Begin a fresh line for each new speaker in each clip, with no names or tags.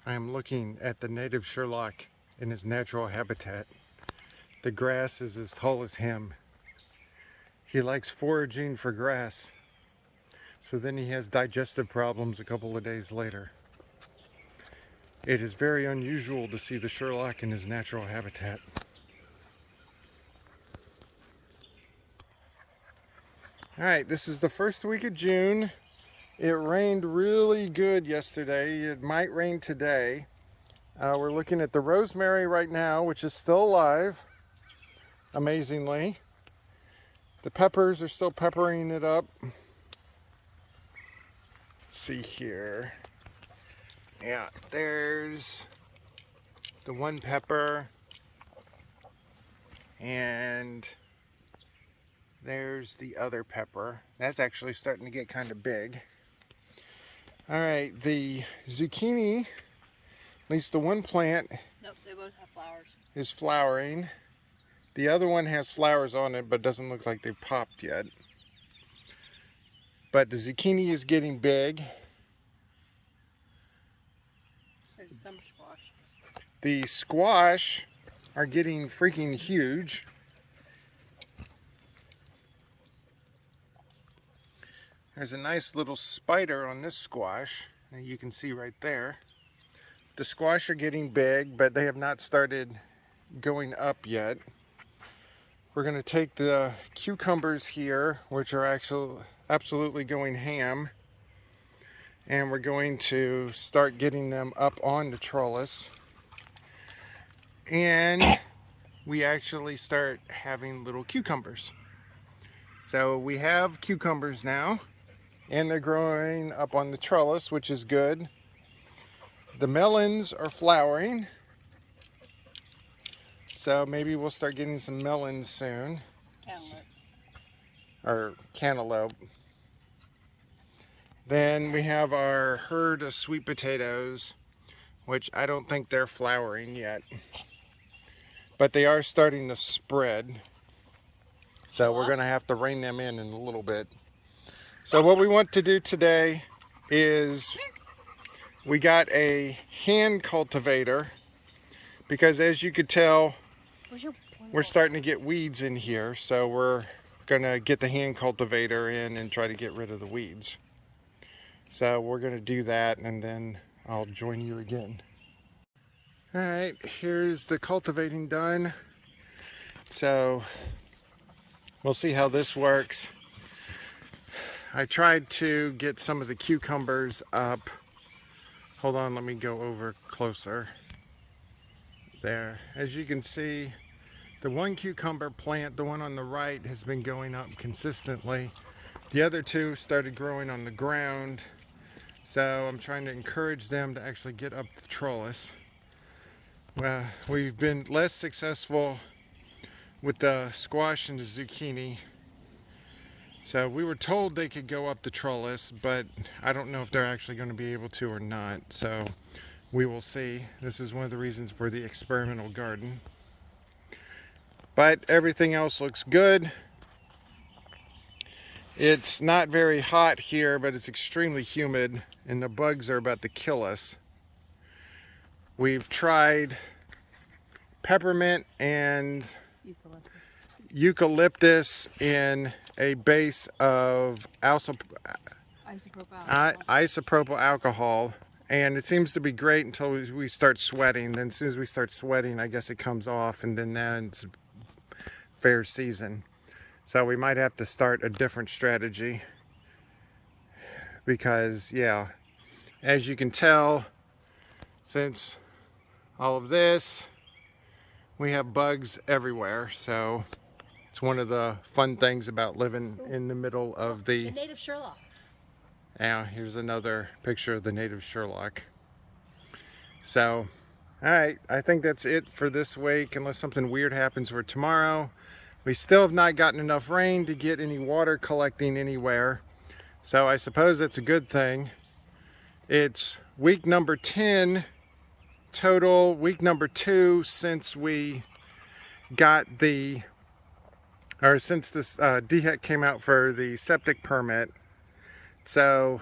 I am looking at the native Sherlock in his natural habitat. The grass is as tall as him. He likes foraging for grass, so then he has digestive problems a couple of days later. It is very unusual to see the Sherlock in his natural habitat. Alright, this is the first week of June. It rained really good yesterday. It might rain today. We're looking at the rosemary right now, which is still alive, amazingly. The peppers are still peppering it up. Let's see here. Yeah, there's the one pepper, and there's the other pepper. That's actually starting to get kind of big. All right, the zucchini, at least the one plant,
nope, they both have flowers,
is flowering. The other one has flowers on it, but doesn't look like they've popped yet. But the zucchini is getting big.
There's some squash.
The squash are getting freaking huge. There's a nice little spider on this squash, and you can see right there. The squash are getting big, but they have not started going up yet. We're going to take the cucumbers here, which are actually absolutely going ham, and we're going to start getting them up on the trellis. And we actually start having little cucumbers. So we have cucumbers now, and they're growing up on the trellis, which is good. The melons are flowering, so maybe we'll start getting some melons soon.
Cantaloupe.
Or cantaloupe. Then we have our herd of sweet potatoes, which I don't think they're flowering yet, but they are starting to spread. So we're going to have to rein them in a little bit. So what we want to do today is we got a hand cultivator, because as you could tell, we're starting to get weeds in here. So we're going to get the hand cultivator in and try to get rid of the weeds. So we're going to do that, and then I'll join you again. All right, here's the cultivating done. So we'll see how this works. I tried to get some of the cucumbers up. Hold on, let me go over closer. There, as you can see, the one cucumber plant, the one on the right, has been going up consistently. The other two started growing on the ground. So I'm trying to encourage them to actually get up the trellis. Well, we've been less successful with the squash and the zucchini. So we were told they could go up the trellis, but I don't know if they're actually going to be able to or not. So we will see. This is one of the reasons for the experimental garden. But everything else looks good. It's not very hot here, but it's extremely humid, and the bugs are about to kill us. We've tried peppermint and eucalyptus in a base of isopropyl alcohol, and it seems to be great until we start sweating. Then as soon as we start sweating, I guess it comes off, and then it's fair season. So we might have to start a different strategy, because yeah, as you can tell, since all of this, we have bugs everywhere. So it's one of the fun things about living in the middle of the
native Sherlock.
Yeah, here's another picture of the native Sherlock. So, all right, I think that's it for this week, unless something weird happens for tomorrow. We still have not gotten enough rain to get any water collecting anywhere, so I suppose that's a good thing. It's week number 10 total, week number 2 since we got since this DHEC came out for the septic permit. So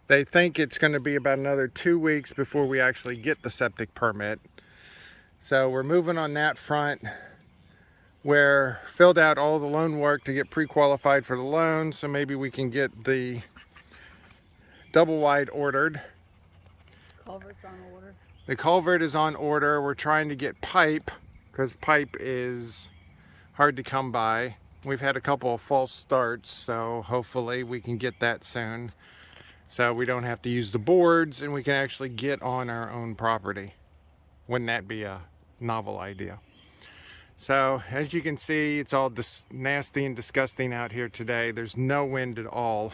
They think it's going to be about another 2 weeks before we actually get the septic permit. So we're moving on that front. We're filled out all the loan work to get pre-qualified for the loan, so maybe we can get the double wide ordered.
Culvert's on order.
The culvert is on order. We're trying to get pipe because pipe is hard to come by. We've had a couple of false starts, so hopefully we can get that soon. So we don't have to use the boards and we can actually get on our own property. Wouldn't that be a novel idea? So as you can see, it's all nasty and disgusting out here today. There's no wind at all.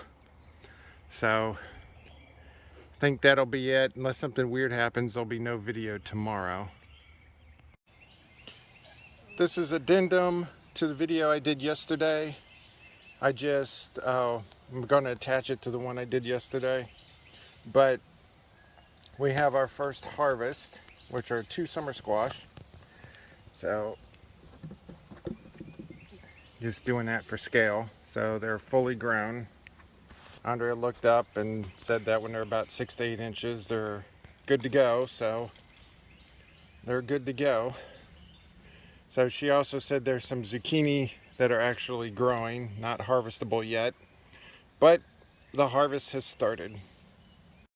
So I think that'll be it. Unless something weird happens, there'll be no video tomorrow. This is addendum to the video I did yesterday. I'm going to attach it to the one I did yesterday. But we have our first harvest, which are 2 summer squash. So just doing that for scale. So they're fully grown. Andrea looked up and said that when they're about 6 to 8 inches, they're good to go. So they're good to go. So she also said there's some zucchini that are actually growing, not harvestable yet, but the harvest has started.